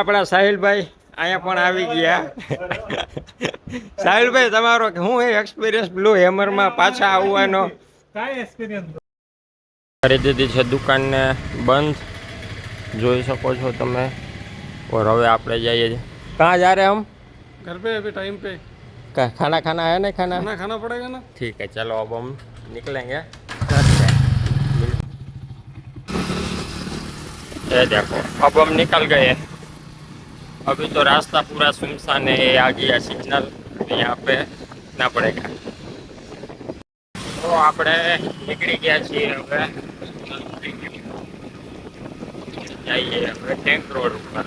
આપણા સાહિલભાઈ અહીંયા પણ આવી ગયા. સાહિલભાઈ તમારો શું એક્સપિરિયન્સ બ્લુ હેમરમાં પાછા આવવાનો? કાંઈ એક્સપિરિયન્સ કરી દીધી છે દુકાનને બંધ, જોઈ શકો છો તમે. और હવે આપણે જઈએ कहाँ जा रहे हैं हम? घर पे अभी टाइम पे खाना खाना है नहीं खाना? खाना खाना पड़ेगा ना। ठीक है चलो अब हम निकलेंगे। ये देखो अब हम निकल गए। अभी तो रास्ता पूरा सुनसान है, आ गया सिग्नल, यहाँ पे ना पड़ेगा। तो આપણે નીકળી ગયા છીએ હવે જઈએ હવે ટેંક રોડ ઉપર.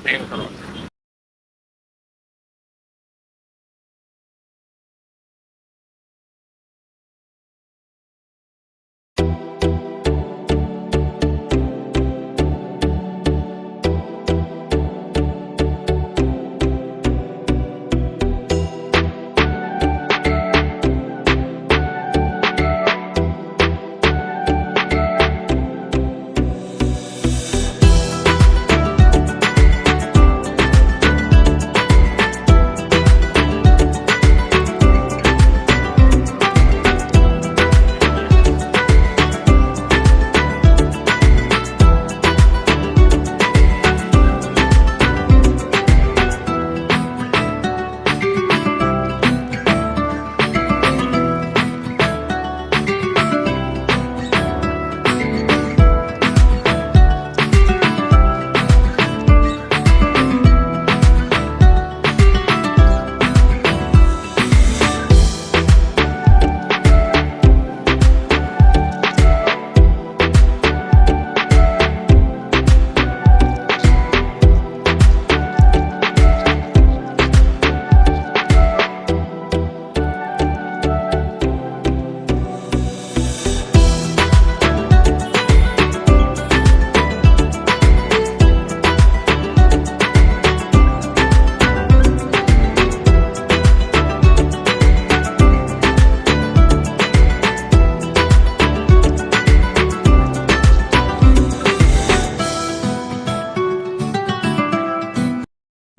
ટેંક રોડ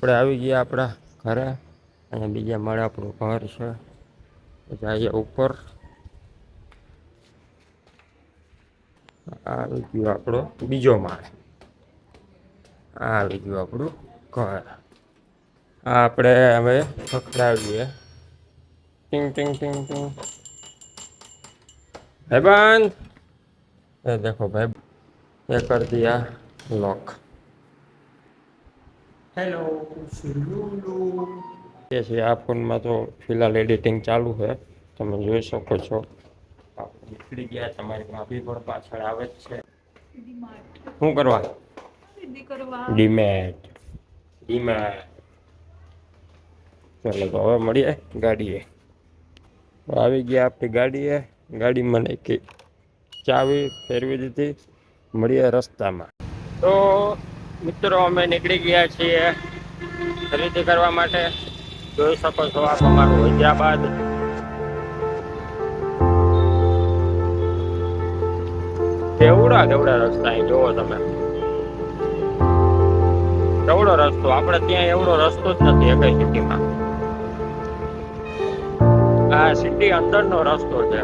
આપણે આવી ગયા આપણા ઘરે અને બીજા માળે આપણું ઘર છે. જઈએ ઉપર. આવી ગયો આપણો બીજો માળ. આવી ગયું આપણું ઘર. આ આપણે હવે ખખડાવીએ. ટિંગ ટિંગ ટિંગ ટિંગ. ભાઈબંધ એ દેખો ભાઈ એ कर दिया लॉक. हेलो ये છે આ ફોનમાં તો ફિલહાલ એડિટિંગ ચાલુ છે, તમે જોઈ શકો છો. આપણે નીકળી ગયા, તમારી ભાભી પણ પાછળ આવે જ છે. શું કરવા? ડીમેટ. ચાલો તો હવે મળીએ ગાડીએ. આવી ગયા આપણી ગાડીએ. ગાડીમાં નાખી ચાવી ફેરવી દીધી. મળીએ રસ્તામાં. તો મિત્રો અમે નીકળી ગયા છીએ ખરીદી કરવા માટે. જોઈ શકો છો આપ અમારું હૈદરાબાદ. કેવડા રસ્તા અહીં જોવો તમે. કેવડો રસ્તો, આપણે ત્યાં એવડો રસ્તો જ નથી એક સિટીમાં. આ સિટી અંદરનો રસ્તો છે.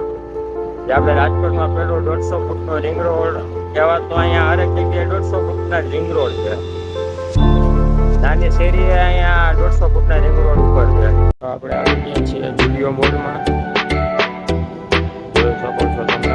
જે આપણે રાજકોટમાં પેલો 150 ફૂટનો રિંગ રોડ કહેવાતો, અહીંયા હરેક જગ્યાએ 150 ફૂટના રિંગ રોડ છે. નાની શેરી અહીંયા 150 ફૂટના રિંગ રોડ ઉપર છે. આપણે આવી ગયા છીએ જુડિયો મોલમાં. જોઈ શકો છો તમે.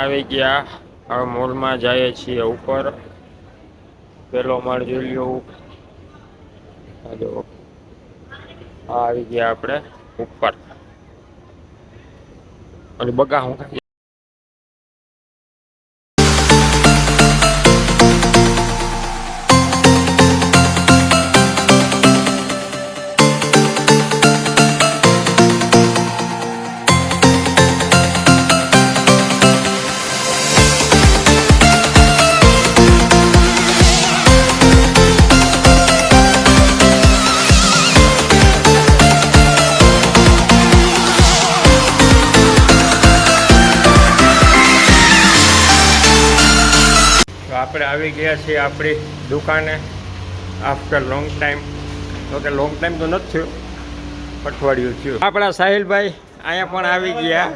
આવી ગયા હવે મોલમાં જઈએ છીએ ઉપર. પેલો માળ જોઈ લ્યો. આવી ગયા આપણે ઉપર. અને બગા હું આપણે આવી ગયા છીએ આપણી દુકાને આફ્ટર લોંગ ટાઈમ. તો કે લોંગ ટાઈમ તો નથી થયું, અઠવાડિયું થયું. આપણા સાહિલભાઈ અહીંયા પણ આવી ગયા.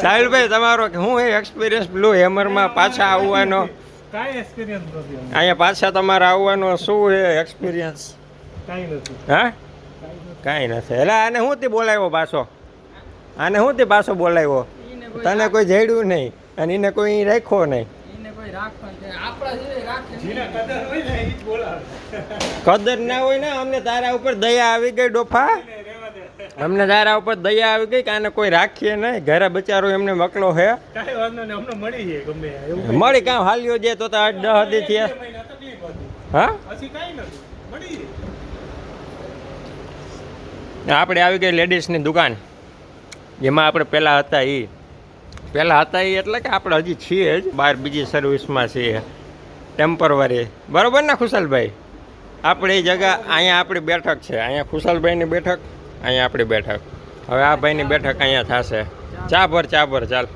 સાહિલભાઈ તમારો શું એ એક્સપિરિયન્સ બ્લુ હેમરમાં પાછા આવવાનો? કાંઈ એક્સપિરિયન્સ નથી અમને. અહીંયા પાછા તમારે આવવાનો શું છે એક્સપિરિયન્સ? કાંઈ નથી. હા કાંઈ નથી. એટલે આને શું થી બોલાવ્યો પાછો? આને શું થી પાછો બોલાવ્યો? તને કોઈ જડ્યું નહીં અને એને કોઈ રાખ્યો નહીં. જેને કદર હોય ને એ જ બોલાવે. કદર ના હોય ને, અમને તારા ઉપર દયા આવી ગઈ ડોફા. રહેવા દે. અમને તારા ઉપર દયા આવી ગઈ કે આને કોઈ રાખીએ નહીં. ઘરે બચારો એમને મકલો હે. કાંઈ વાંધો નહીં, અમને મળી જાય ગમે એવું. મળી કામ હાલ્યો જાય તો 8-10 દી થયા. બે મહિના તકલીફ હતી. હા પછી કાંઈ નથી, મળી જાય. આપણે આવી ગઈ લેડીઝની દુકાન, જેમાં આપણે પહેલાં હતા એ એટલે કે આપણે હજી છીએ જ બહાર બીજી સર્વિસમાં છીએ ટેમ્પરરી. બરાબર ને ખુશાલભાઈ? આપણી જગા અહીંયા આપણી બેઠક છે. અહીંયા ખુશાલભાઈની બેઠક, અહીંયા આપણી બેઠક. હવે આ ભાઈની બેઠક અહીંયા થશે. ચા ભર ચાલ.